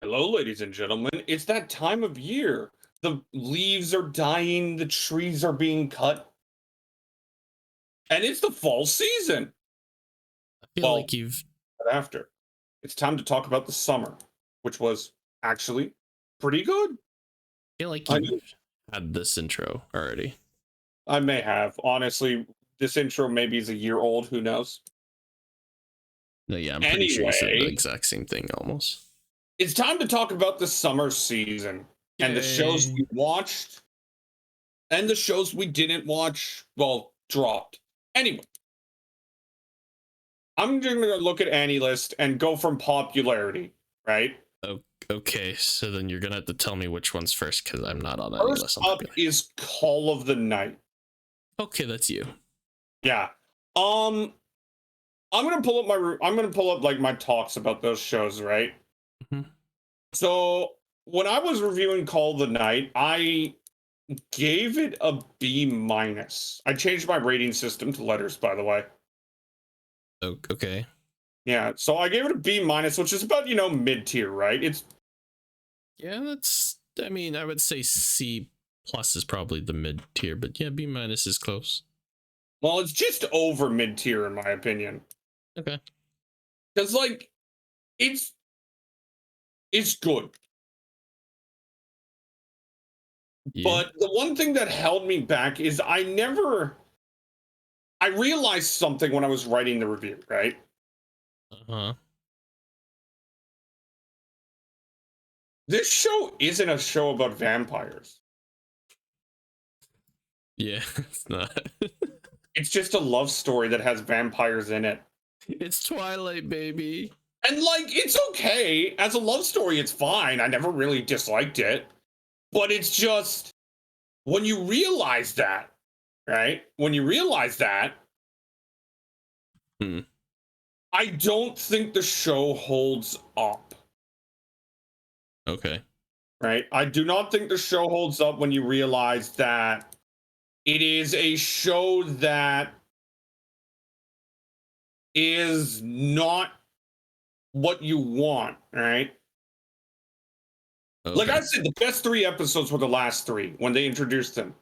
Hello, ladies and gentlemen. It's that time of year. The leaves are dying, the trees are being cut, and it's the fall season. I feel Well, like you've after. It's time to talk about the summer, which was actually pretty good. feel like I you've knew had this intro already. I may have. Honestly, this intro maybe is a year old. Who knows? No, yeah, I'm pretty sure you said the Anyway, exact same thing almost. it's time to talk about the summer season and the shows Yay. we watched and the shows we didn't watch, well, dropped. Anyway, I'm just gonna look at Annie list and go from popularity, right? Oh, okay, so then you're gonna have to tell me which one's first because I'm not on any First list. up is Call of the Night. Okay, that's you. Yeah. I'm gonna pull up like my talks about those shows, right? Mhm. So when I was reviewing Call of the Night, I gave it a B minus. I changed my rating system to letters, by the way. Okay. Yeah, so I gave it a B minus, which is about, mid tier, right? It's Yeah, that's. I mean, I would say C plus is probably the mid tier, but yeah, B minus is close. well, it's just over mid tier in my opinion. Okay. Because like it's good. Yeah. But the one thing that held me back is I realized something when I was writing the review, right? Uh-huh. This show isn't a show about vampires. Yeah, it's not. It's just a love story that has vampires in it. It's Twilight, baby. And like it's okay. As a love story, it's fine. I never really disliked it. But it's just when you realize that, right? When you realize that, Hmm. I don't think the show holds up. Okay. Right? I do not think the show holds up when you realize that it is a show that is not what you want, right? Like Okay. I said, the best 3 episodes were the last 3 when they introduced them.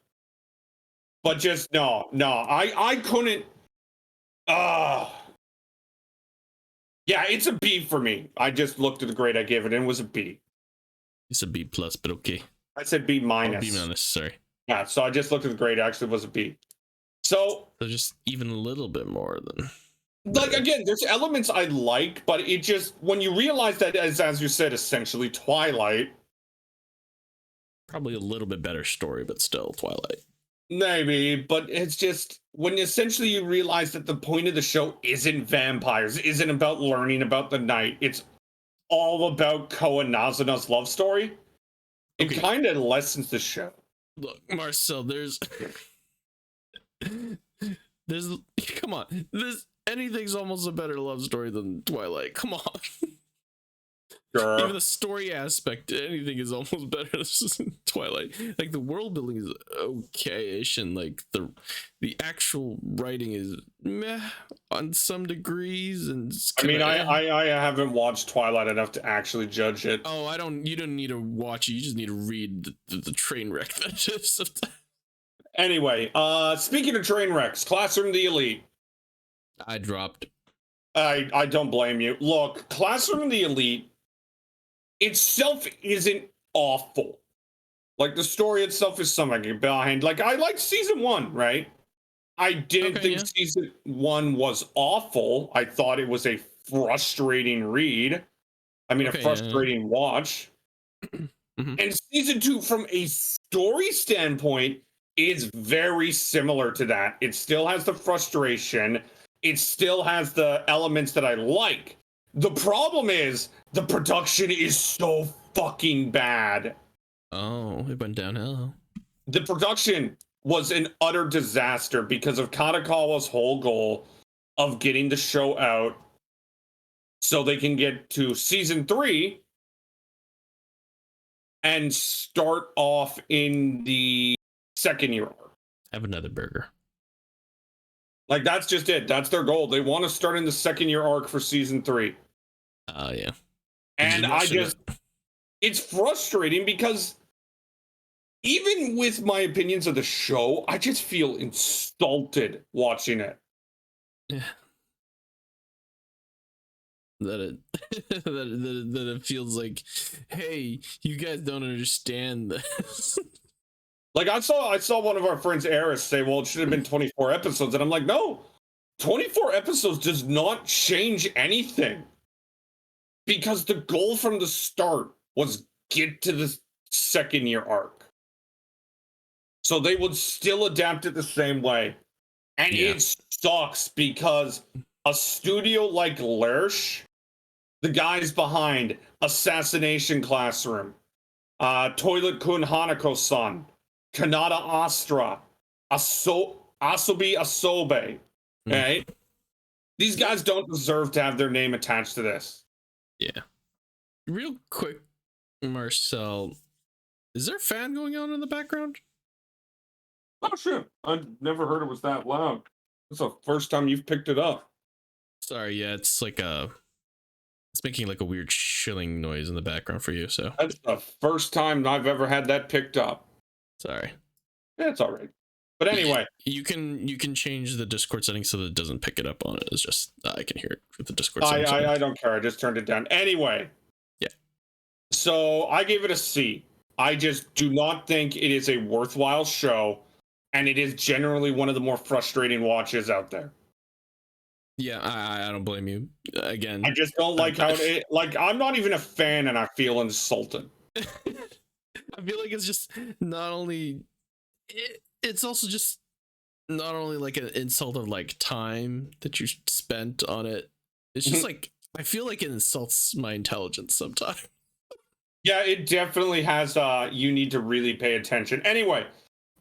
But just no, I couldn't. Uh yeah, it's a B for me. I just looked at the grade I gave it and it was a B. It's a B plus, but okay. I said B Oh, minus. B minus, sorry. Yeah, so I just looked at the grade. It actually was a B. So just even a little bit more than like better. again, there's elements I like, but it just when you realize that as you said, essentially Twilight. Probably a little bit better story, but still Twilight. Maybe, but it's just when essentially you realize that the point of the show isn't vampires, isn't about learning about the night. It's all about Koa Nazuna's love story. It Okay. kind of lessens the show. Look, Marcel, there's come on. Anything's almost a better love story than Twilight. Come on. Sure. Even the story aspect, anything is almost better than Twilight. Like the world building is okay-ish, and like the actual writing is meh on some degrees. And I mean, I haven't watched Twilight enough to actually judge it. Oh, I don't. You don't need to watch it. You just need to read the train wreck that is. Anyway, speaking of train wrecks, Classroom the Elite. I dropped. I don't blame you. Look, Classroom the Elite itself isn't awful. Like the story itself is something behind. Like I liked season 1, right? I didn't think season 1 was awful. I thought it was a frustrating read. I mean, a frustrating watch. And season 2, from a story standpoint, is very similar to that. It still has the frustration. It still has the elements that I like. The problem is the production is so fucking bad. Oh, it went downhill. The production was an utter disaster because of Kanekawa's whole goal of getting the show out so they can get to season 3 and start off in the second year arc. Have another burger. Like that's just it. That's their goal. They want to start in the second year arc for season 3. Yeah. And I just it's frustrating because even with my opinions of the show, I just feel insulted watching it. Yeah. That it that it feels like, hey, you guys don't understand this. Like I saw one of our friends, Eris, say, "Well, it should have been 24 episodes," and I'm like, "No, 24 episodes does not change anything because the goal from the start was get to the second year arc, so they would still adapt it the same way." And Yeah. it sucks because a studio like Lersh, the guys behind Assassination Classroom, Toilet Kun Hanako-san, Kanata Astra, Asobi Asobe, right? These guys don't deserve to have their name attached to this. Yeah. Real quick, Marcel, is there a fan going on in the background? Oh shit! I never heard it was that loud. It's the first time you've picked it up. Sorry, yeah, it's like it's making like a weird shilling noise in the background for you, so That's the first time I've ever had that picked up. sorry. Yeah, it's all right. But anyway, you can change the Discord settings so that it doesn't pick it up on it. It's just I can hear it with the Discord settings. I don't care. I just turned it down. Anyway. Yeah. So I gave it a C. I just do not think it is a worthwhile show, and it is generally one of the more frustrating watches out there. Yeah, I don't blame you. Again, I just don't like how it. Like I'm not even a fan, and I feel insulted. I feel like it's just not only. It's also just not only like an insult of like time that you spent on it. It's just like I feel like it insults my intelligence sometimes. Yeah, it definitely has. You need to really pay attention. Anyway,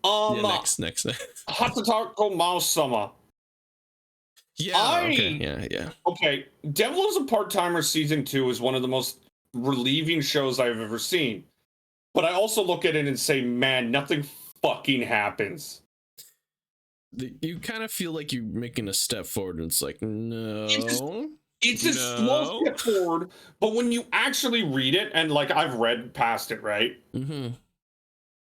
Yeah, next. Hatatako Mouse-sama. Yeah. Okay. Yeah. Okay, Devil is a Part-Timer season 2 is one of the most relieving shows I've ever seen. But I also look at it and say, man, nothing fucking happens. You kind of feel like you're making a step forward, and it's like, no. It's a small step forward, but when you actually read it, and like I've read past it, right? Mm-hmm.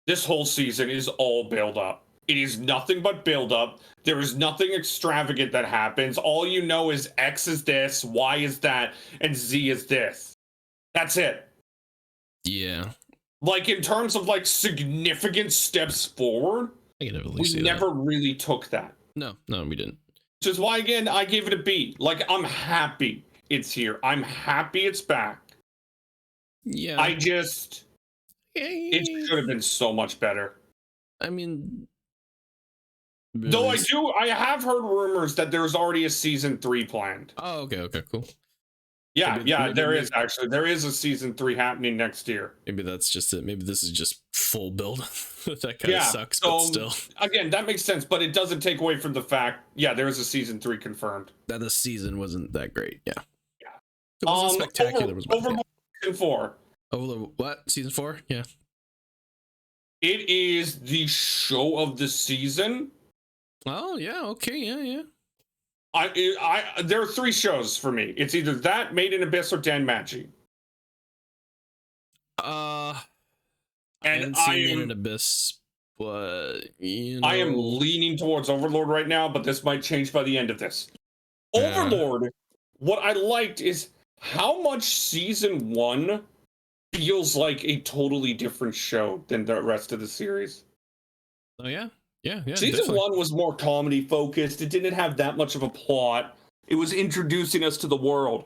This whole season is all build up. It is nothing but build up. There is nothing extravagant that happens. All you know is X is this, Y is that, and Z is this. That's it. Yeah. Like in terms of like significant steps forward, we never really took that. No, we didn't. Which is why, again, I gave it a B. Like, I'm happy it's here. I'm happy it's back. Yeah. It should have been so much better. I mean, though I have heard rumors that there's already a season 3 planned. Oh, okay, cool. Yeah, maybe is actually. There is a season 3 happening next year. Maybe that's just it. Maybe this is just full build. That kind of sucks, but still. Again, that makes sense, but it doesn't take away from the fact, there is a season 3 confirmed. That the season wasn't that great, yeah. Yeah. It wasn't spectacular. Overlord season 4. Overlord, what? Season 4? Yeah. It is the show of the season. Oh, yeah, okay, yeah. There are 3 shows for me. It's either that, Maiden Abyss, or Danmachi. And I am Maiden Abyss, but I am leaning towards Overlord right now, but this might change by the end of this. Overlord, what I liked is how much season 1 feels like a totally different show than the rest of the series. Oh yeah. Season definitely. 1 was more comedy focused. It didn't have that much of a plot. It was introducing us to the world.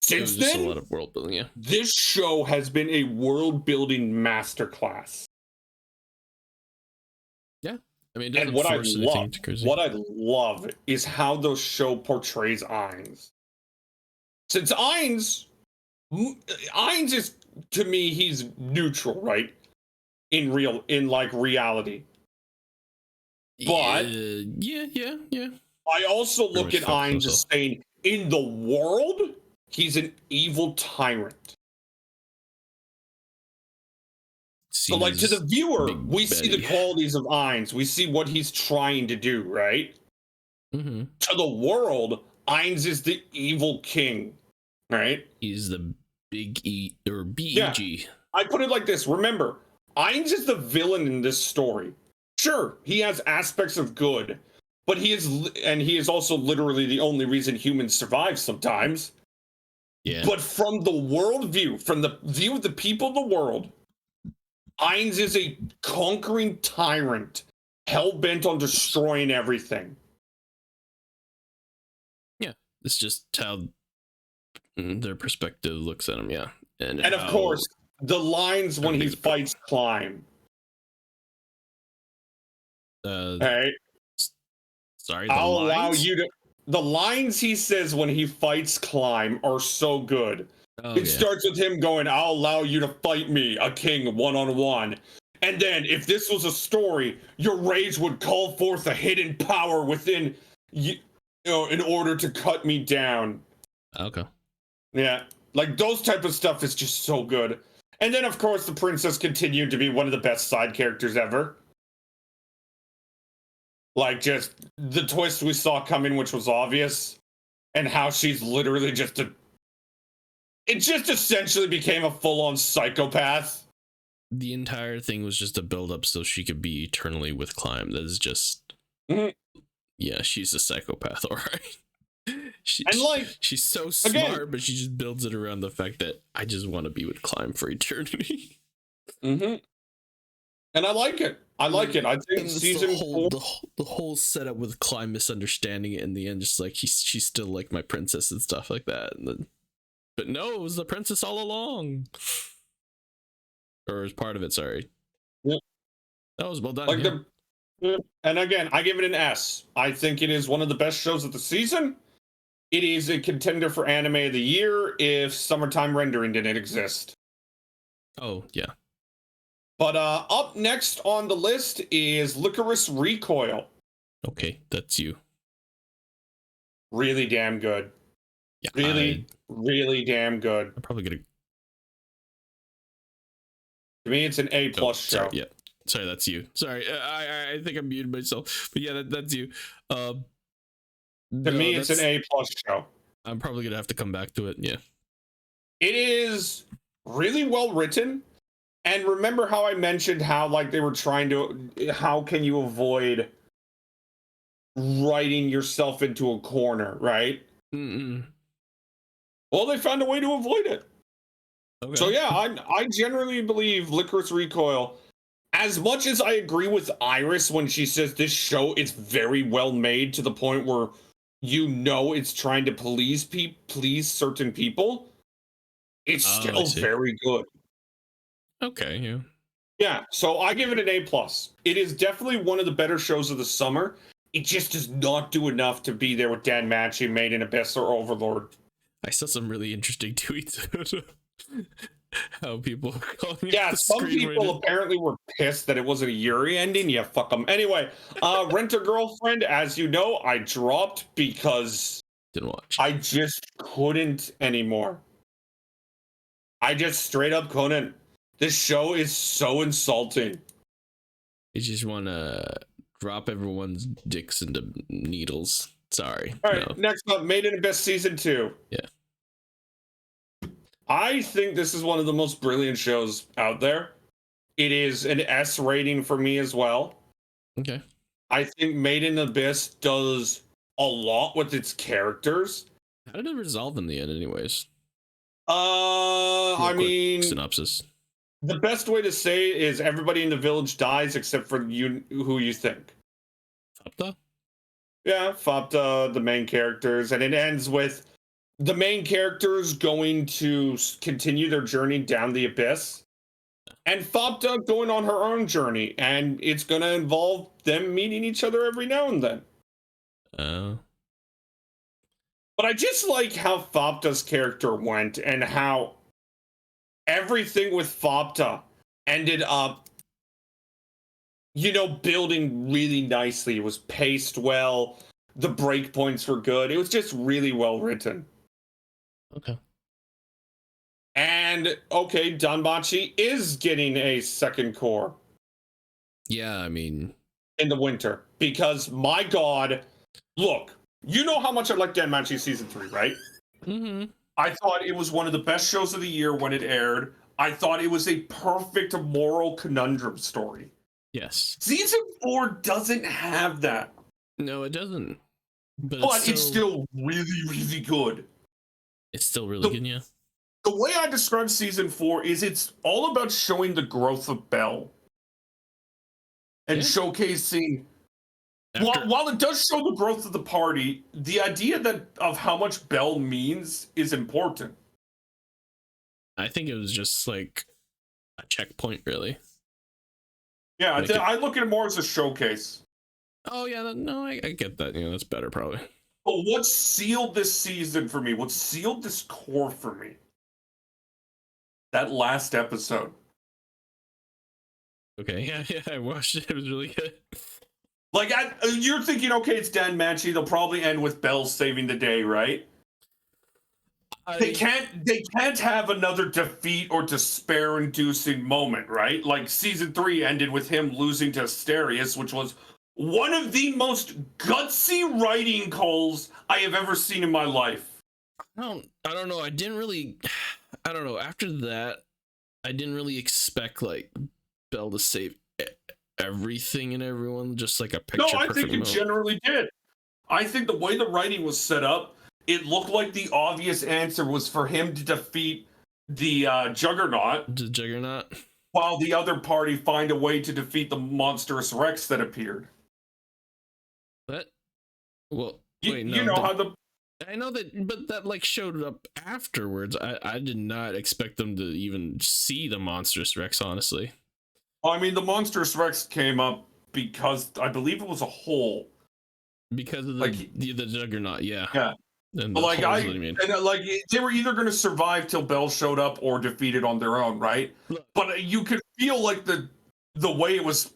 Since then, a lot of world building, yeah. This show has been a world building masterclass. Yeah, I mean, and what I love is how the show portrays Ainz. Since Ainz is, to me, he's neutral, right? In reality. But yeah. I also look at Ainz as saying, in the world, he's an evil tyrant. So, like, to the viewer, we see the qualities of Ainz. We see what he's trying to do, right? Mm-hmm. To the world, Ainz is the evil king, right? He's the Big E or Yeah. BEG. I put it like this. Remember, Ainz is the villain in this story. Sure, he has aspects of good, but he is also literally the only reason humans survive sometimes. Yeah. But from the world view, from the view of the people of the world, Ainz is a conquering tyrant, hell-bent on destroying everything. Yeah. It's just how their perspective looks at him, yeah. And of course, the lines when he fights Climb. Hey, sorry, I'll allow you to. The lines he says when he fights Climb are so good. It starts with him going, "I'll allow you to fight me, a king, one-on-one." And then, if this was a story, your rage would call forth a hidden power within you, in order to cut me down. Okay. Yeah, like those type of stuff is just so good. And then, of course, the princess continued to be one of the best side characters ever. Like, just the twist we saw coming, which was obvious, and how she's literally just it just essentially became a full-on psychopath. The entire thing was just a build-up so she could be eternally with Climb. That is just... Yeah, she's a psychopath, alright. She's so smart, but she just builds it around the fact that I just want to be with Climb for eternity. And I like it. I like it. I think season 4... The whole setup with Climb misunderstanding it in the end, just like she's still like my princess and stuff like that. And then, but no, it was the princess all along. Or as part of it, sorry. Yeah. That was well done. Like and again, I give it an S. I think it is one of the best shows of the season. It is a contender for anime of the year if summertime rendering didn't exist. Oh, yeah. But up next on the list is Licorice Recoil. Okay, that's you. Really damn good. Yeah, really damn good. I'm probably gonna... To me, it's an A+ show. Yeah. Sorry, that's you. Sorry, I think I muted myself. But yeah, that's you. To me, it's an A+ show. I'm probably gonna have to come back to it. Yeah. It is really well written. And remember how I mentioned how like they were trying to... How can you avoid writing yourself into a corner, right? Well, they found a way to avoid it. Okay. So yeah, I generally believe Licorice Recoil, as much as I agree with Iris when she says this show is very well made to the point where you know it's trying to please certain people, it's still very good. Okay, yeah. Yeah, so I give it an A+. It is definitely one of the better shows of the summer. It just does not do enough to be there with Dan Machi, Maiden Abyss, or Overlord. I saw some really interesting tweets. How people are calling it. Yeah, some people apparently were pissed that it wasn't a Yuri ending. Yeah, fuck them. Anyway, Rent a Girlfriend, as you know, I dropped because didn't watch. I just couldn't anymore. I just straight up couldn't. This show is so insulting. You just want to drop everyone's dicks into needles. Sorry. All right, next up, Maiden Abyss Season 2. Yeah. I think this is one of the most brilliant shows out there. It is an S rating for me as well. Okay. I think Maiden Abyss does a lot with its characters. How did it resolve in the end, anyways? I mean, synopsis. The best way to say it is everybody in the village dies except for you, who you think. Fapta? Yeah, Fapta, the main characters, and it ends with the main characters going to continue their journey down the abyss, and Fapta going on her own journey, and it's going to involve them meeting each other every now and then. Oh. But I just like how Fapta's character went, and how everything with Fapta ended up, building really nicely. It was paced well. The breakpoints were good. It was just really well written. Okay. And, okay, Danmachi is getting a second core. Yeah, I mean... in the winter. Because, my God, look, you know how much I like Danmachi Season 3, right? Mm-hmm. I thought it was one of the best shows of the year when it aired. I thought it was a perfect moral conundrum story. Yes. Season 4 doesn't have that. No, it doesn't. But it's still really, really good. It's still really good, yeah. The way I describe season 4 is it's all about showing the growth of Belle. And showcasing while it does show the growth of the party, the idea that of how much Belle means is important. I think it was just like a checkpoint, really. Yeah, like I look at it more as a showcase. Oh yeah, no, I get that. Yeah, that's better probably. But what sealed this season for me? What sealed this core for me? That last episode. Okay, yeah, I watched it. It was really good. Like, you're thinking, okay, it's Dan Manchi. They'll probably end with Belle saving the day, right? They can't have another defeat or despair-inducing moment, right? Like season 3 ended with him losing to Asterius, which was one of the most gutsy writing calls I have ever seen in my life. I don't know. I don't know. After that, I didn't really expect like Belle to save everything and everyone, just like a picture. No, I think it generally did. I think the way the writing was set up, it looked like the obvious answer was for him to defeat the Juggernaut. The Juggernaut? While the other party find a way to defeat the monstrous Rex that appeared. What? Well, wait, no. You know how the... I know that, but that like showed up afterwards. I did not expect them to even see the monstrous Rex, honestly. I mean, the monstrous Rex came up because I believe it was a hole. Because of the Juggernaut, yeah. Yeah. And like they were either going to survive till Belle showed up or defeat it on their own, right? Look, but you could feel like the way it was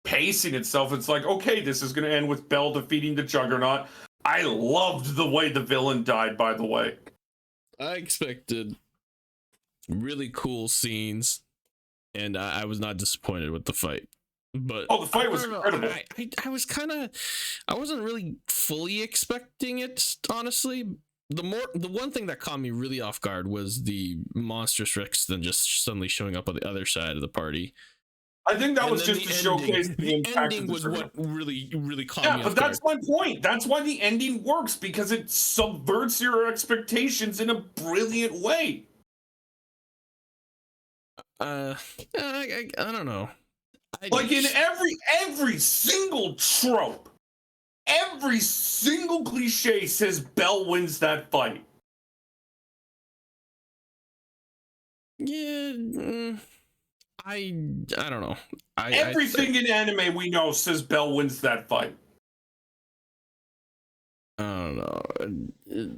pacing itself. It's like, okay, this is going to end with Belle defeating the Juggernaut. I loved the way the villain died, by the way. I expected really cool scenes, and I was not disappointed with the fight. But the fight was incredible. I wasn't really fully expecting it, honestly. The one thing that caught me really off guard was the monstrous Rex then just suddenly showing up on the other side of the party. I think that was just to showcase the impact ending was what really caught me off guard. Yeah, but that's my point. That's why the ending works, because it subverts your expectations in a brilliant way. I don't know. Like in every single trope, every single cliche says Belle wins that fight. Yeah, I don't know. Everything in anime we know says Belle wins that fight. I don't know.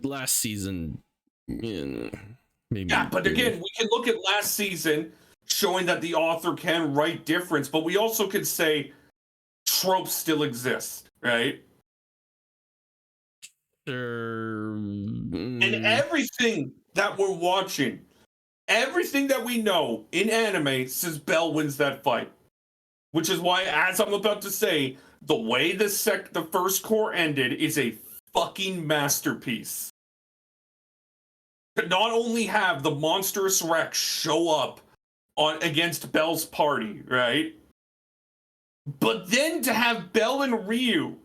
Last season, maybe. Yeah, but again, we can look at last season, showing that the author can write difference, but we also could say tropes still exist, right? Sure. And everything that we're watching, everything that we know in anime says Belle wins that fight. Which is why, as I'm about to say, the way the first core ended is a fucking masterpiece. To not only have the monstrous Rex show up against Belle's party, right? But then to have Belle and Ryu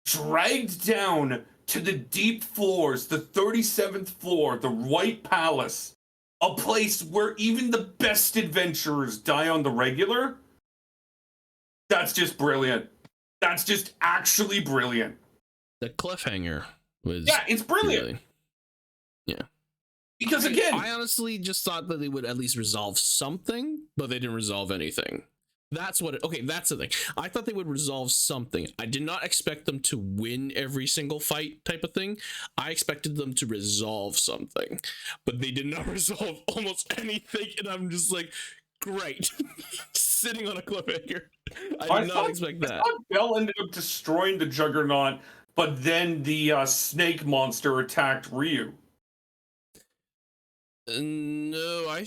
dragged down to the deep floors, the 37th floor, the White Palace, a place where even the best adventurers die on the regular. That's just brilliant. That's just actually brilliant. The cliffhanger was... Yeah, it's brilliant. Really, yeah. Because again... I honestly just thought that they would at least resolve something, but they didn't resolve anything. That's that's the thing. I thought they would resolve something. I did not expect them to win every single fight type of thing. I expected them to resolve something, but they did not resolve almost anything, and I'm just like, great. Sitting on a cliffhanger. I did not expect that. I thought Belle ended up destroying the Juggernaut, but then the snake monster attacked Ryu. No, I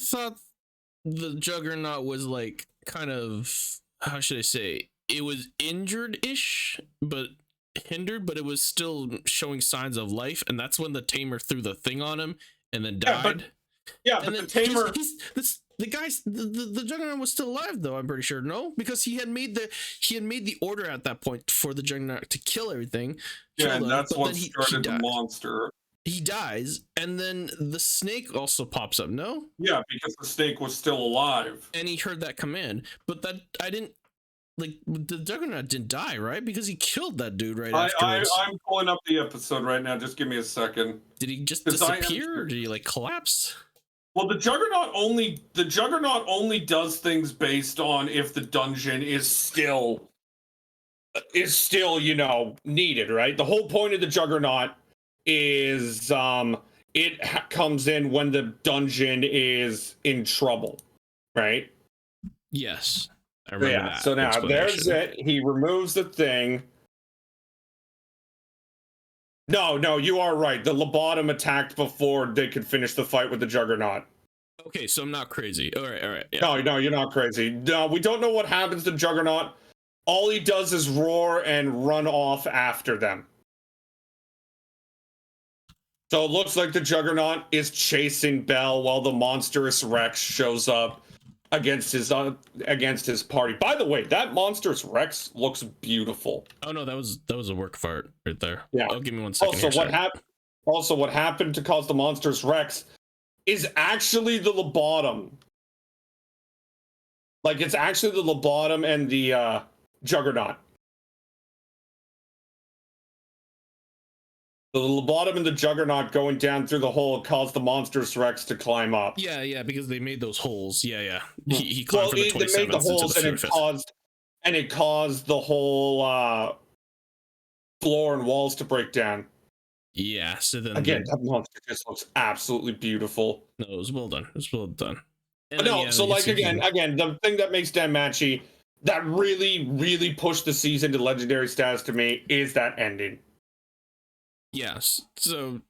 thought the Juggernaut was like kind of, how should I say, it was injured-ish, but hindered, but it was still showing signs of life, and that's when the tamer threw the thing on him and then Yeah, died. but And the then tamer. the Juggernaut was still alive, though. I'm pretty sure, no, because he had made the order at that point for the Juggernaut to kill everything. Yeah, and that's but what then he started the dies. monster. He dies, and then the snake also pops up. No, Yeah, because the snake was still alive. and he heard that command, but that I didn't like. The Juggernaut didn't die, right? Because he killed that dude right afterwards. I'm pulling up the episode right now. Just give me a second. Did he just 'Cause disappear, or did he like collapse? Well, the Juggernaut only does things based on if the dungeon is still needed, right? The whole point of the Juggernaut is comes in when the dungeon is in trouble, right? Yes, I remember that. So now there's explanation. it. He removes the thing. No, you are right. The Lobotom attacked before they could finish the fight with the Juggernaut. Okay, so I'm not crazy. All right. Yeah. No, you're not crazy. No, we don't know what happens to Juggernaut. All he does is roar and run off after them. So it looks like the Juggernaut is chasing Bell while the monstrous Rex shows up against his party. By the way, that monstrous Rex looks beautiful. Oh no, that was a work of art right there. Yeah. Oh, give me 1 second. Also, what happened to cause the monstrous Rex is actually the Lobotom. Like, it's actually the Lobotom and the Juggernaut. So the Lobotom and the Juggernaut going down through the hole caused the monstrous Rex to climb up. Yeah, because they made those holes. Yeah. He climbed from the 27th they made the holes, into the and it caused the whole floor and walls to break down. Yeah. So then again, that monster just looks absolutely beautiful. No, it was well done. And again, the thing that makes Danmachi that really pushed the season to legendary status to me is that ending. Yes. So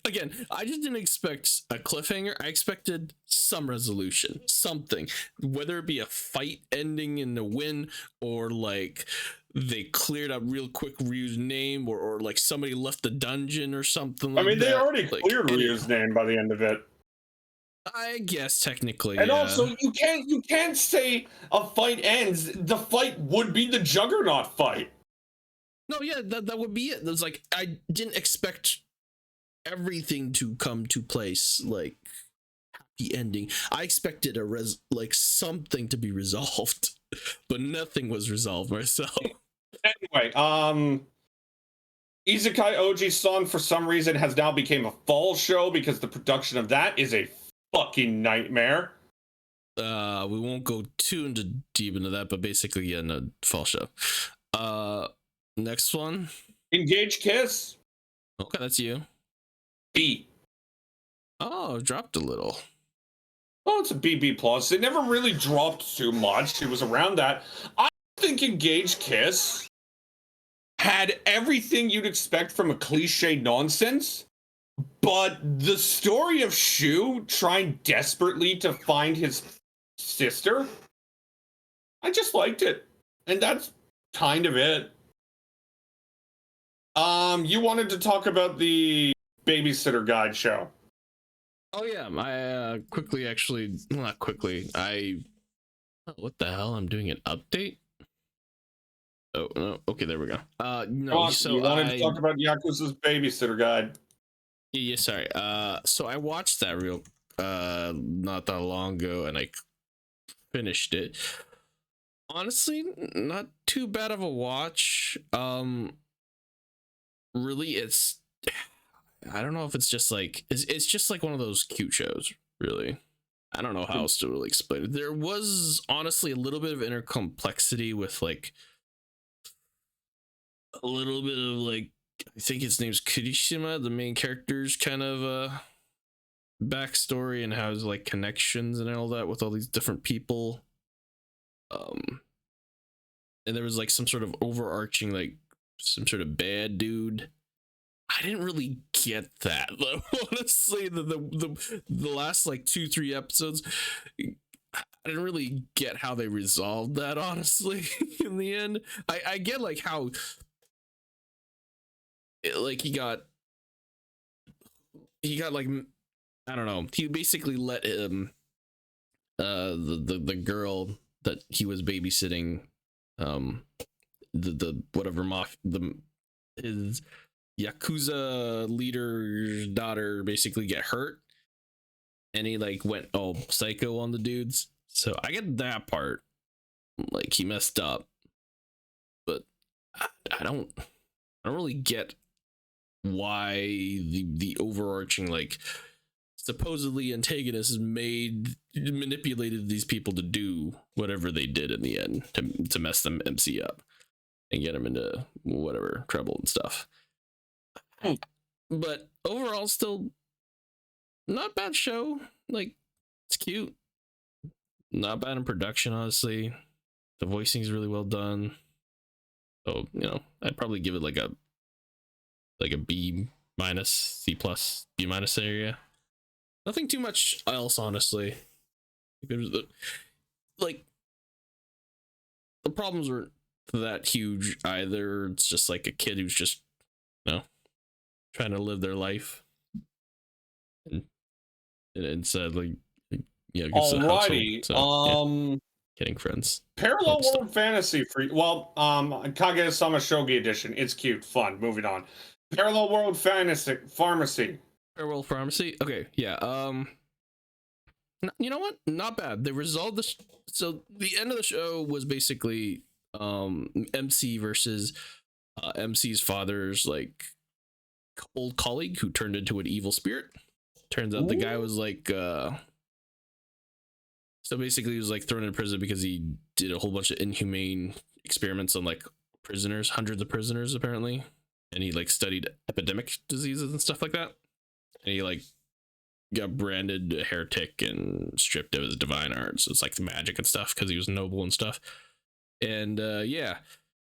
again, I just didn't expect a cliffhanger. I expected some resolution, something, whether it be a fight ending in a win, or like they cleared up real quick Ryu's name, or like somebody left the dungeon or something like that. I mean, they already cleared Ryu's name by the end of it. I guess technically. And also, you can't say a fight ends. The fight would be the Juggernaut fight. No, yeah, that would be it. It was like, I didn't expect everything to come to place, like happy ending. I expected something to be resolved, but nothing was resolved myself. Anyway, Isekai Oji-san for some reason has now become a fall show because the production of that is a fucking nightmare. We won't go too deep into that, but basically, yeah, no, fall show. Next one. Engage Kiss. Okay, that's you. B. Oh, dropped a little. Oh, it's a BB plus. It never really dropped too much. It was around that. I think Engage Kiss had everything you'd expect from a cliche nonsense, but the story of Shu trying desperately to find his sister, I just liked it. And that's kind of it. You wanted to talk about the Babysitter Guide show. Oh yeah, I quickly, actually, not quickly. What the hell? I'm doing an update. Oh no. Okay, there we go. No. So you wanted to talk about Yakuza's Babysitter Guide. Yeah. Sorry. So I watched that not that long ago, and I finished it. Honestly, not too bad of a watch. Really, I don't know if it's just like it's just like one of those cute shows, really. I don't know how else to really explain it. There was honestly a little bit of inner complexity with like a little bit of like, I think his name's Kirishima, the main character's kind of backstory and how his like connections and all that with all these different people. And there was like some sort of overarching, like some sort of bad dude. I didn't really get that though. Honestly, the last like 2-3 episodes, I didn't really get how they resolved that, honestly. In the end, I get like how like he got like, I don't know, he basically let him the girl that he was babysitting, the whatever the his Yakuza leader's daughter basically get hurt, and he like went all psycho on the dudes. So I get that part, like he messed up, but I don't really get why the overarching like supposedly antagonists manipulated these people to do whatever they did in the end to mess them MC up and get them into whatever trouble and stuff. But overall, still not bad show. Like, it's cute, not bad in production, honestly. The voicing is really well done. So, you know, I'd probably give it like a B minus, C plus, B minus area. Nothing too much else, honestly. There's like the problems weren't that huge either. It's just like a kid who's just, you know, trying to live their life, and said like, yeah, Alrighty. So, yeah, getting friends. Parallel World Fantasy free. Well, Kaguya-sama Shogi Edition. It's cute, fun. Moving on. Parallel World Fantasy Pharmacy. Parallel Pharmacy. Okay, yeah. You know what? Not bad. They resolved this. So the end of the show was basically MC versus MC's father's like old colleague who turned into an evil spirit. Turns out the guy was like so basically he was like thrown in prison because he did a whole bunch of inhumane experiments on like prisoners, hundreds of prisoners apparently, and he like studied epidemic diseases and stuff like that, and he like got branded a heretic and stripped of his divine arts. So it's like the magic and stuff because he was noble and stuff. And yeah,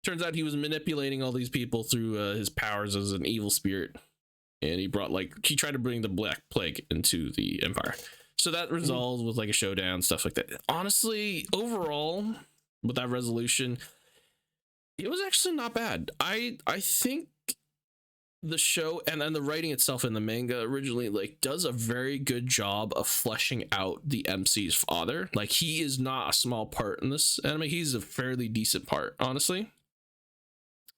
turns out he was manipulating all these people through his powers as an evil spirit, and he tried to bring the Black Plague into the empire. So that resolved with like a showdown, stuff like that. Honestly, overall, with that resolution, it was actually not bad. I think the show and then the writing itself in the manga originally like does a very good job of fleshing out the MC's father. Like, he is not a small part in this anime. He's a fairly decent part, honestly.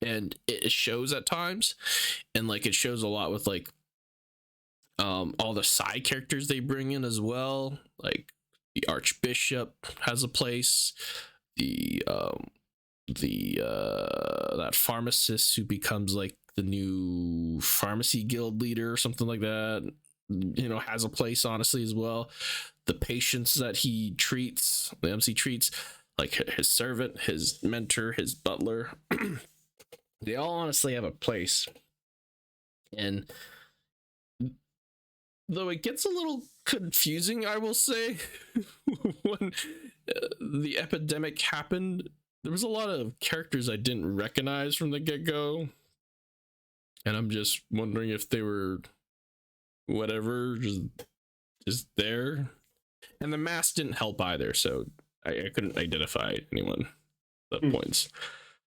And it shows at times, and like it shows a lot with like all the side characters they bring in as well. Like the Archbishop has a place, that pharmacist who becomes like the new pharmacy guild leader or something like that, you know, has a place honestly as well. The patients that he treats, the MC treats, like his servant, his mentor, his butler, they all honestly have a place. And though it gets a little confusing, I will say, when the epidemic happened, there was a lot of characters I didn't recognize from the get-go, and I'm just wondering if they were whatever, just there. And the mask didn't help either, so I couldn't identify anyone at that points.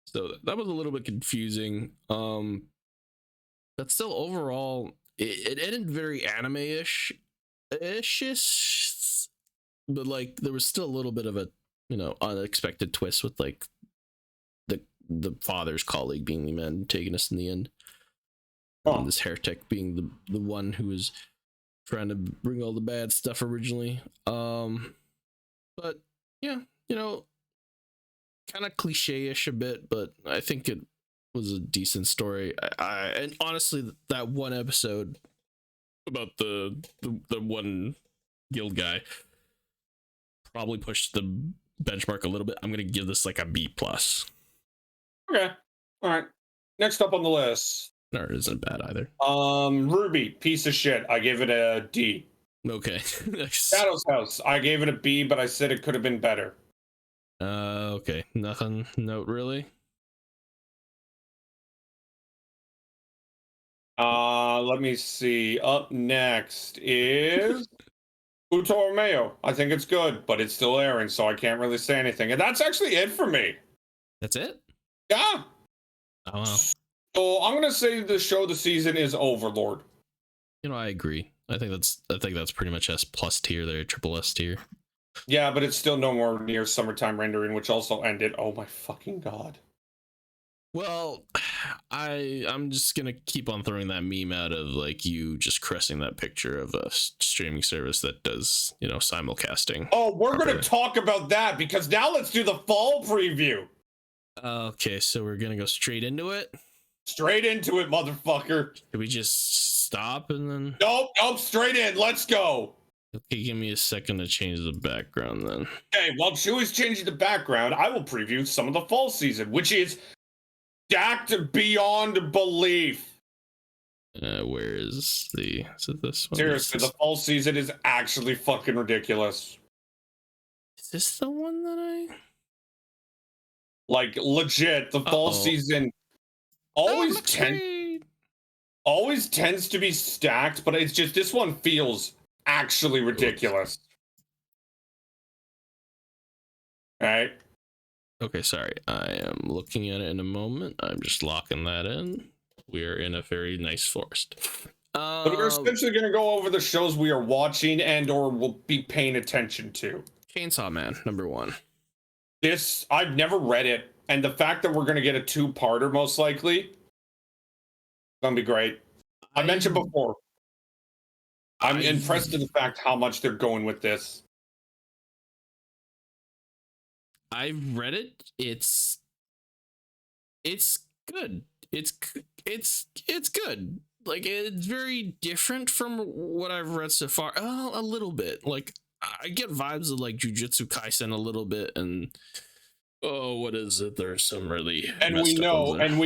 So that was a little bit confusing. But still, overall, it ended very anime-ish, but like there was still a little bit of a, you know, unexpected twist with like the father's colleague being the antagonist in the end. And this heretic being the one who was trying to bring all the bad stuff originally. But yeah, you know, kind of cliche-ish a bit, but I think it was a decent story. And honestly, that one episode about the one guild guy probably pushed the benchmark a little bit. I'm gonna give this like a B plus. Okay, all right. Next up on the list. No, it isn't bad either. Ruby, piece of shit. I gave it a D. Okay. Shadow's House. I gave it a B, but I said it could have been better. Okay. Nothing. Note really. Let me see. Up next is Uto Mayo. I think it's good, but it's still airing, so I can't really say anything. And that's actually it for me. That's it? Yeah. Oh, wow. So I'm gonna say the show of the season is Overlord. You know, I agree. I think that's pretty much S plus tier there, triple S tier. Yeah, but it's still nowhere near summertime rendering, which also ended. Oh my fucking god. Well, I'm just gonna keep on throwing that meme out of like you just caressing that picture of a streaming service that does, you know, simulcasting. Oh, we're properly. gonna talk about that because now let's do the fall preview. Okay, so we're gonna go straight into it. Straight into it, motherfucker. Should we just stop and then? Nope, straight in. Let's go. Okay, give me a second to change the background then. Okay, while Chewy's changing the background, I will preview some of the fall season, which is stacked beyond belief. Where is it this one? Seriously, the fall season is actually fucking ridiculous. Is this the one that I? Like legit, the fall season always tends to be stacked, but it's just this one feels actually ridiculous. Right? Okay, sorry. I am looking at it in a moment. I'm just locking that in. We are in a very nice forest. But we're essentially going to go over the shows we are watching and or will be paying attention to. Chainsaw Man, number 1. This, I've never read it, and the fact that we're going to get a 2-parter most likely, gonna be great. I mentioned before, I'm impressed with the fact how much they're going with this. I've read it. It's good. It's good. Like, it's very different from what I've read so far. A little bit. Like, I get vibes of like Jujutsu Kaisen a little bit, and what is it? There's some really and we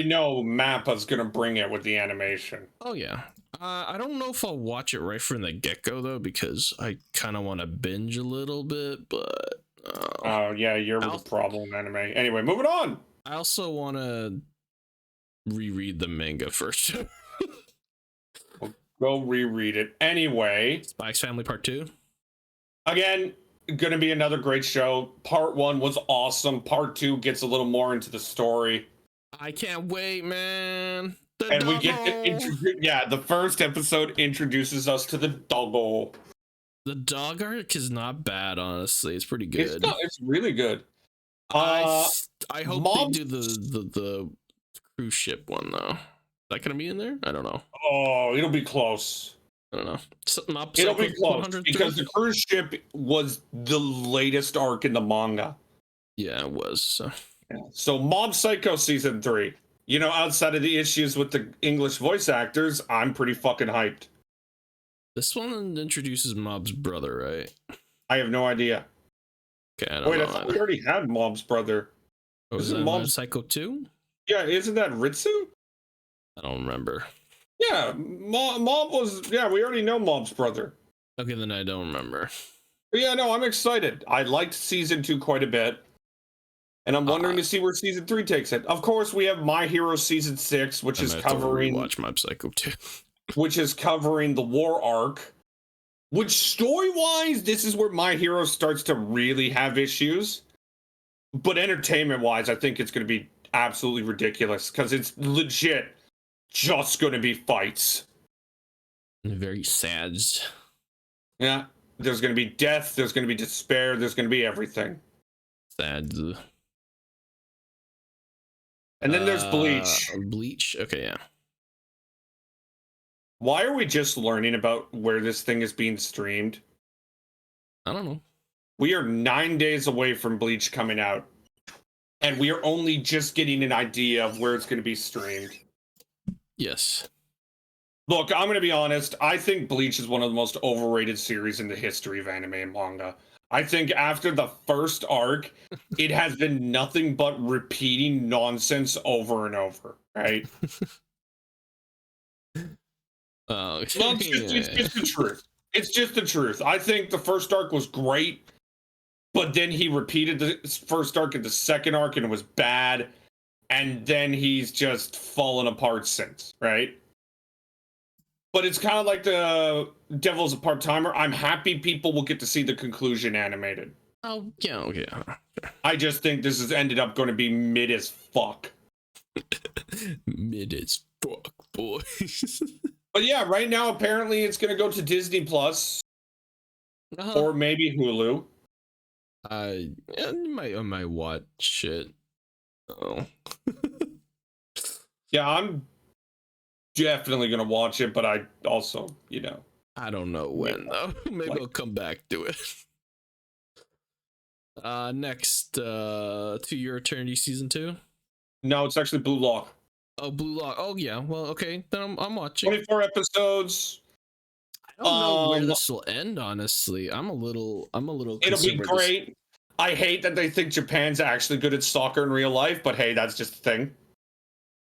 know Mappa's gonna bring it with the animation. Oh yeah. I don't know if I'll watch it right from the get-go though, because I kind of want to binge a little bit, but oh yeah, you're with the problem anime. Anyway, moving on. I also want to reread the manga first. Go reread it. Anyway, Spy X Family Part 2. Again, gonna be another great show. Part 1 was awesome. Part 2 gets a little more into the story. I can't wait, man. We get to introduce. Yeah, the first episode introduces us to the doggo. The dog arc is not bad, honestly. It's pretty good. It's really good. I hope they do the cruise ship one though. Is that gonna be in there? I don't know. Oh, it'll be close. I don't know. It'll be close because the cruise ship was the latest arc in the manga. Yeah, it was. So Mob Psycho season 3. You know, outside of the issues with the English voice actors, I'm pretty fucking hyped. This one introduces Mob's brother, right? I have no idea. Okay, I don't know. I thought we already had Mob's brother. Oh, is that Mob Psycho 2? Yeah, isn't that Ritsu? I don't remember. Yeah, Mob was... Yeah, we already know Mob's brother. Okay, then I don't remember. But yeah, no, I'm excited. I liked season 2 quite a bit. And I'm wondering to see where season 3 takes it. Of course, we have My Hero season 6, which is covering... Watch Mob Psycho 2. which is covering the war arc. Which, story-wise, this is where My Hero starts to really have issues. But entertainment-wise, I think it's going to be absolutely ridiculous. Because it's legit just going to be fights. Very sad. Yeah. There's going to be death. There's going to be despair. There's going to be everything. Sad. And then there's Bleach. Bleach? Okay, yeah. Why are we just learning about where this thing is being streamed? I don't know. We are 9 days away from Bleach coming out. And we are only just getting an idea of where it's going to be streamed. Yes. Look, I'm going to be honest. I think Bleach is one of the most overrated series in the history of anime and manga. I think after the first arc, it has been nothing but repeating nonsense over and over, right? Oh, it's just the truth. It's just the truth. I think the first arc was great, but then he repeated the first arc in the second arc and it was bad, and then he's just fallen apart since, right? but it's kind of like the Devil's a part-timer. I'm happy people will get to see the conclusion animated. Oh yeah, yeah. I just think this has ended up going to be mid as fuck. Mid as fuck, boys. But yeah, right now apparently it's going to go to Disney Plus or maybe Hulu. I might watch it. Oh. Yeah, I'm definitely going to watch it, but I also, I don't know when though. Maybe I'll come back to it. Next, To Your Eternity season 2. No, it's actually Blue Lock. Oh, Blue Lock. Oh yeah. Well, okay. Then I'm watching. 24 episodes. I don't know where this will end. Honestly, I'm a little. It'll be great. I hate that they think Japan's actually good at soccer in real life, but hey, that's just a thing.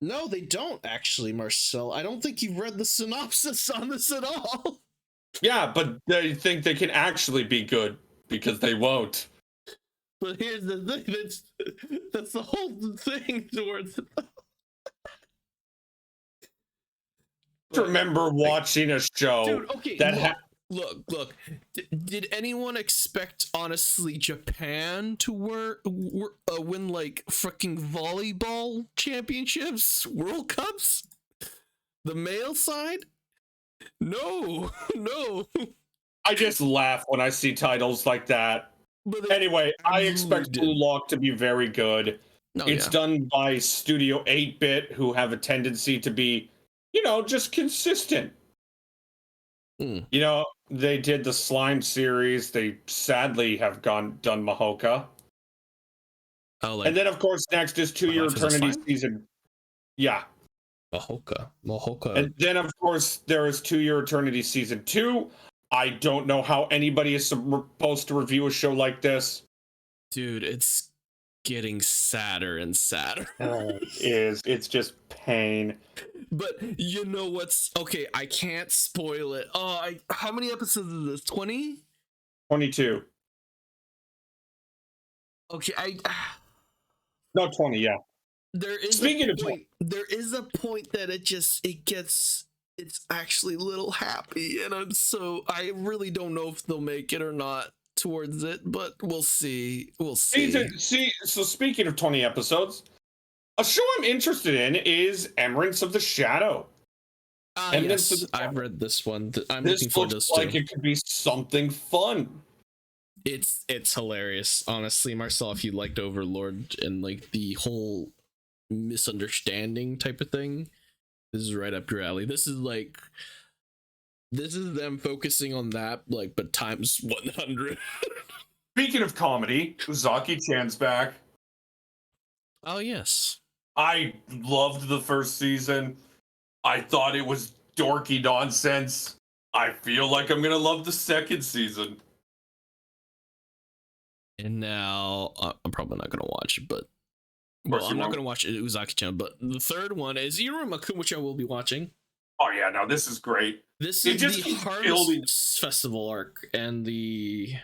No, they don't actually, Marcel. I don't think you've read the synopsis on this at all. Yeah, but they think they can actually be good because they won't. But here's the thing, that's the whole thing towards it. Remember watching a show Dude, okay, that look. Did anyone expect, honestly, Japan to win like freaking volleyball championships, World Cups? The male side? No. I just laugh when I see titles like that. But anyway, I expect Blue Lock to be very good. It's done by Studio 8-Bit, who have a tendency to be, just consistent. They did the Slime series. They sadly have done Mahoka. Oh, and then, of course, next is To Your Eternity season. Yeah. Mahoka. And then, of course, there is To Your Eternity season 2. I don't know how anybody is supposed to review a show like this. Dude, it's getting sadder and sadder. It's just pain. But you know what's okay? I can't spoil it. How many episodes is this? 20? 22. Okay, No, 20. Yeah. There is there is a point that it's actually a little happy, and I really don't know if they'll make it or not towards it, but we'll see. So speaking of 20 episodes, a show I'm interested in is Emeralds of the Shadow. Yes, I've read this one. I'm looking forward to this too. Like it could be something fun. It's hilarious, honestly, Marcel. If you liked Overlord and like the whole misunderstanding type of thing, this is right up your alley. This is them focusing on that, like, but times 100. Speaking of comedy, Uzaki-chan's back. Oh yes, I loved the first season. I thought it was dorky nonsense. I feel like I'm gonna love the second season. And now I'm probably not gonna watch it, but I'm not gonna watch Uzaki-chan. But the third one is Irumakun, which I will be watching. Oh yeah, no, this is great. This is the Harvest Festival arc and the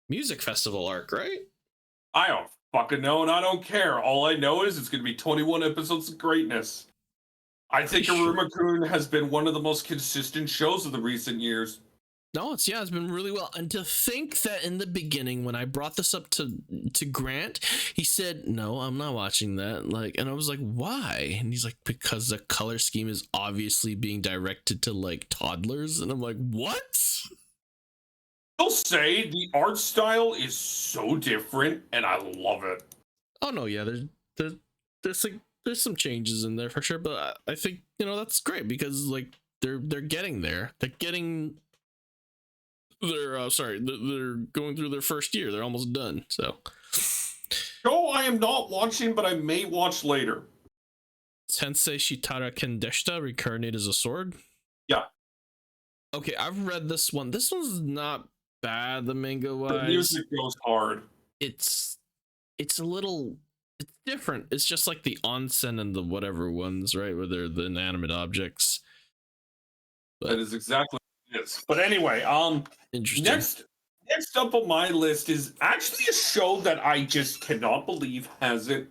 Music Festival arc, right? I don't fucking know, and I don't care. All I know is it's gonna be 21 episodes of greatness. I think Irumakun has been one of the most consistent shows of the recent years. No, it's been really well. And to think that in the beginning, when I brought this up to Grant, he said, "No, I'm not watching that." Like, and I was like, "Why?" And he's like, "Because the color scheme is obviously being directed to like toddlers." And I'm like, "What?" I'll say the art style is so different, and I love it. Oh no, yeah, there's some changes in there for sure, but I think that's great because like they're getting there. They're going through their first year. They're almost done. So, show I am not watching, but I may watch later. Tensei Shitara Kendeshita, Reincarnate as a Sword. Yeah. Okay, I've read this one. This one's not bad. The manga wise, the music goes hard. It's different. It's just like the onsen and the whatever ones, right? Where they're the inanimate objects. But that is exactly what it is. But anyway, interesting. Next up on my list is actually a show that I just cannot believe hasn't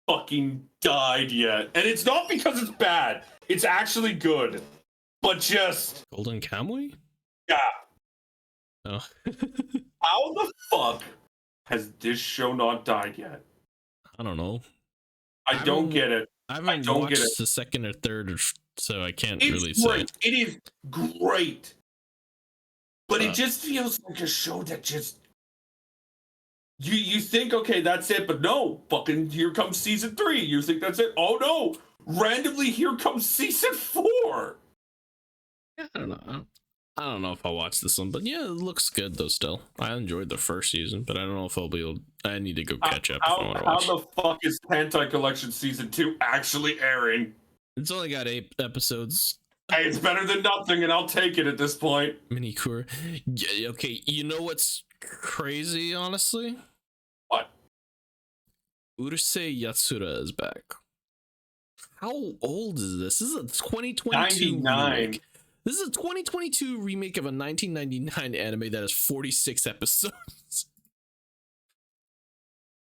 fucking died yet. And it's not because it's bad. It's actually good. but just Golden Kamuy? yeah. Oh. How the fuck has this show not died yet? I don't know. I don't get it. I haven't don't get watched the second or third, so I can't It's really great. say. It is great. But it just feels like a show that just you think, okay, that's it, but no, fucking here comes season 3. You think that's it? Oh no. Randomly here comes season 4. I don't know. I don't know if I'll watch this one, but yeah, it looks good though still. I enjoyed the first season, but I don't know if I'll be able I need to go catch up if I want to watch. How the fuck is Hentai Collection season 2 actually airing? It's only got 8 episodes. Hey, it's better than nothing, and I'll take it at this point. Minikura. Yeah, okay, you know what's crazy, honestly? What? Urusei Yatsura is back. How old is this? This is a 2022 99. remake. This is a 2022 remake of a 1999 anime that has 46 episodes. This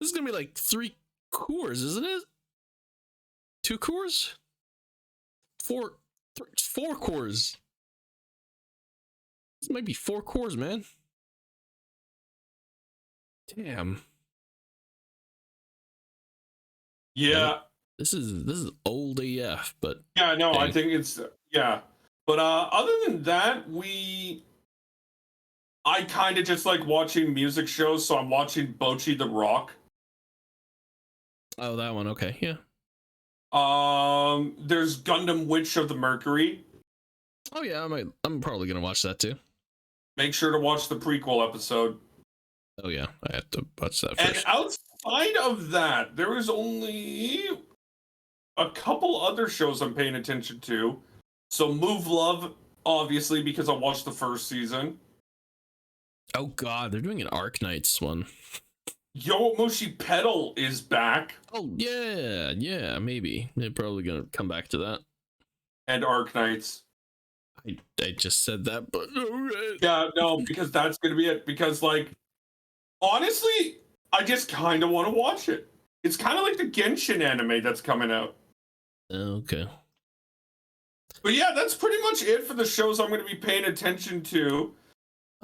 is gonna be like 3 cours, isn't it? 2 cours? 4 cours. This might be 4 cours, man. Damn. Yeah. This is old AF, but Yeah, no, hey. I think it's yeah. But other than that, I kind of just like watching music shows, so I'm watching Bocchi the Rock. Oh, that one. Okay, yeah. There's Gundam Witch of the Mercury. Oh yeah, I'm probably gonna watch that too. Make sure to watch the prequel episode. Oh yeah, I have to watch that And first. outside of that, there is only a couple other shows I'm paying attention to. So Move Love, obviously, because I watched the first season. Oh god, they're doing an Arknights one. Yowamushi Pedal is back. Oh yeah, maybe they're probably gonna come back to that. And Arknights. I just said that, but okay. Yeah, no, because that's gonna be it. Because like, honestly, I just kind of want to watch it. It's kind of like the Genshin anime that's coming out. Okay. But yeah, that's pretty much it for the shows I'm going to be paying attention to.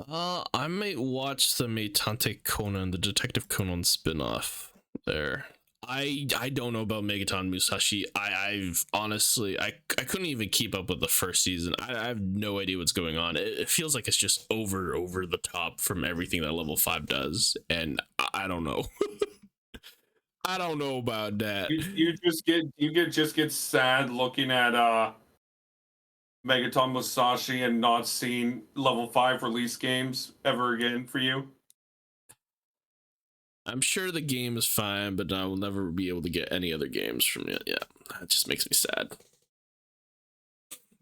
I might watch the Meitante Conan, the Detective Conan spin-off there. I don't know about Megaton Musashi. I've honestly I couldn't even keep up with the first season. I have no idea what's going on. It feels like it's just over the top from everything that level 5 does, and I don't know. I don't know about that. You just get sad looking at Megaton Musashi and not seeing level 5 release games ever again for you. I'm sure the game is fine, but I will never be able to get any other games from it. Yeah, that just makes me sad.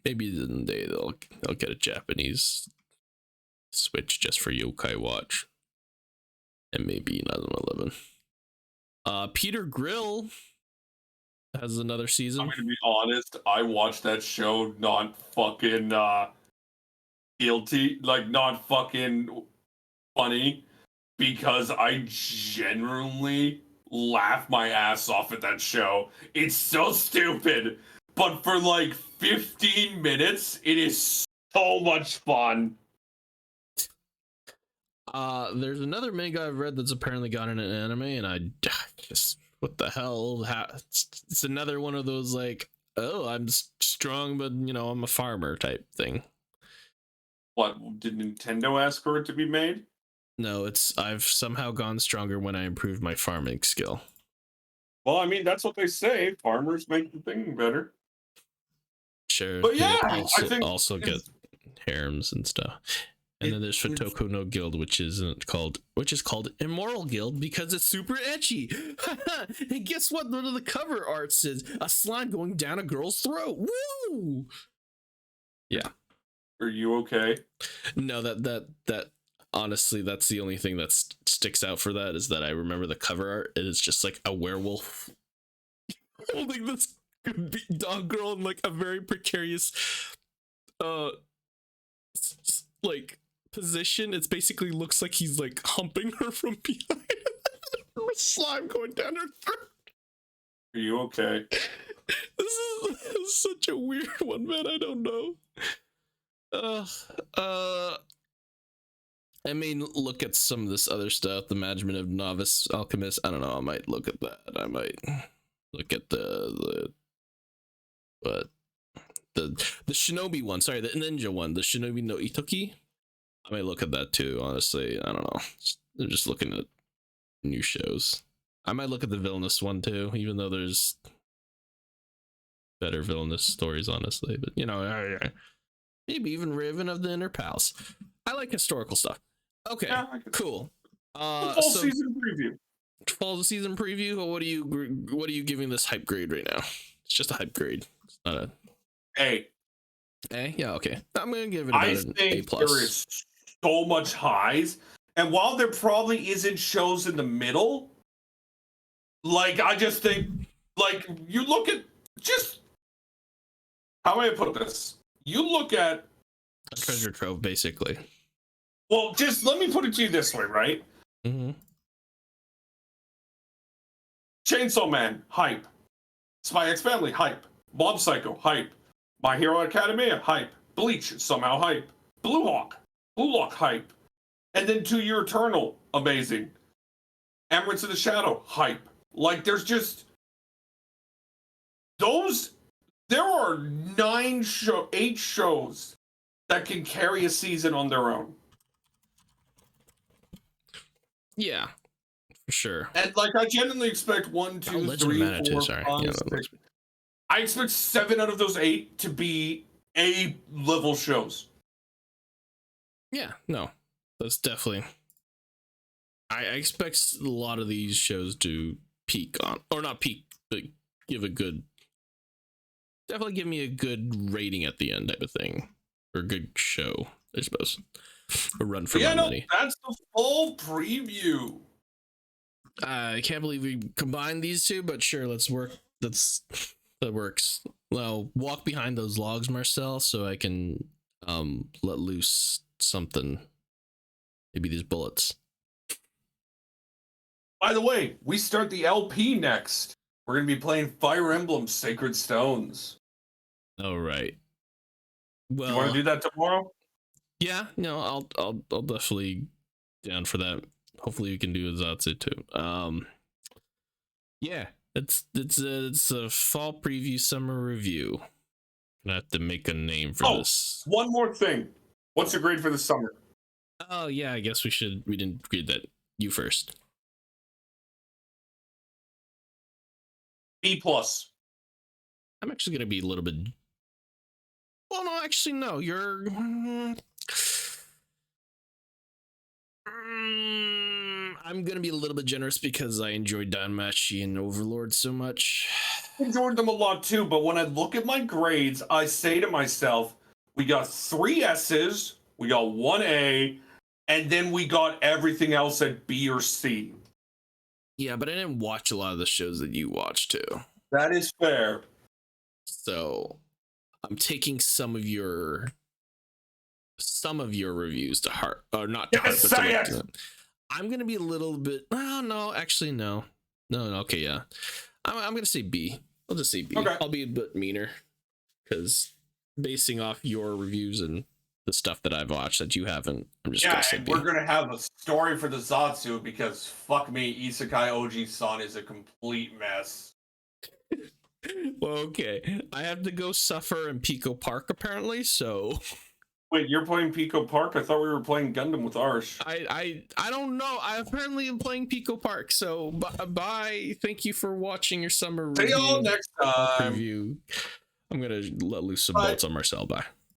Maybe one day they'll get a Japanese Switch just for Yokai Watch, and maybe 11. Peter Grill has another season. I'm gonna be honest. I watched that show not fucking guilty, like not fucking funny, because I genuinely laugh my ass off at that show. It's so stupid, but for like 15 minutes, it is so much fun. There's another manga I've read that's apparently gotten an anime, and I just what the hell? It's another one of those like, oh, I'm strong, but I'm a farmer type thing. What, did Nintendo ask for it to be made? No, I've somehow gone stronger when I improved my farming skill. Well, I mean, that's what they say. Farmers make the thing better. Sure. But yeah, also, I think also get harems and stuff. And then there's Fotoku no Guild, which is called Immoral Guild because it's super etchy. And guess what? One of the cover art says a slime going down a girl's throat. Woo! Yeah. Are you okay? No, that honestly, that's the only thing that sticks out for that is that I remember the cover art. It is just like a werewolf holding this dog girl in like a very precarious, like position. It basically looks like he's like humping her from behind. Slime going down her throat. Are you okay? This is such a weird one, man. I don't know. Uh, uh, I mean, look at some of this other stuff. The Management of Novice Alchemist. I don't know. I might look at that. I might look at the Shinobi one. Sorry, the ninja one. The Shinobi no Itoki. I might look at that too. Honestly, I don't know. I'm just looking at new shows. I might look at the villainous one too, even though there's better villainous stories, honestly. But you know, maybe even Raven of the Inner Palace. I like historical stuff. Okay, yeah, cool. Fall season preview. Fall season preview. What are you giving this hype grade right now? It's just a hype grade. It's not a A. A? Yeah, okay. I'm gonna give it about an A+. There is so much highs, and while there probably isn't shows in the middle, like I just think, like you look at just how may I put this? You look at a treasure trove, basically. Well, just let me put it to you this way, right? Mm-hmm. Chainsaw Man, hype. Spy X Family, hype. Mob Psycho, hype. My Hero Academia, hype. Bleach, somehow hype. Blue Lock, hype. And then To Your Eternal, amazing. Emirates of the Shadow, hype. Like, there's just those. There are 8 shows that can carry a season on their own. Yeah, for sure. And like, I genuinely expect 1, 2, 3, 4, 5, 6. I expect 7 out of those 8 to be A-level shows. Yeah, no, that's definitely. I expect a lot of these shows to peak on, or not peak, but definitely give me a good rating at the end type of thing, or a good show, I suppose. A run for my money. That's the full preview. I can't believe we combined these two, but sure, let's work. That works. Well, walk behind those logs, Marcel, so I can let loose something. Maybe these bullets. By the way, we start the LP next. We're gonna be playing Fire Emblem Sacred Stones. All right. Well, you want to do that tomorrow? Yeah, no, I'll definitely down for that. Hopefully we can do a Zatsu too. Yeah, it's a fall preview, summer review. I have to make a name for this. One more thing. What's your grade for the summer? Oh yeah, I guess we didn't read that. You first. B+. I'm actually gonna be a little bit. Well, no, actually, no. You're. I'm gonna be a little bit generous because I enjoyed Danmachi and Overlord so much. I enjoyed them a lot too, but when I look at my grades, I say to myself, we got 3 S's, we got 1 A, and then we got everything else at B or C. Yeah, but I didn't watch a lot of the shows that you watched too. That is fair. So I'm taking some of your reviews to heart, or not to heart, but to them. I'm gonna be a little bit. Oh no, actually no. Okay, yeah. I'm gonna say B. I'll just say B. Okay. I'll be a bit meaner because basing off your reviews and the stuff that I've watched that you haven't, I'm just gonna say B. We're gonna have a story for the Zatsu because fuck me, Isekai OG-san is a complete mess. Well, okay. I have to go suffer in Pico Park apparently, so. Wait, you're playing Pico Park? I thought we were playing Gundam with Arsh. I don't know. I apparently am playing Pico Park. So bye. Thank you for watching your summer review. See y'all next time. Preview. I'm gonna let loose some bolts on Marcel. Bye.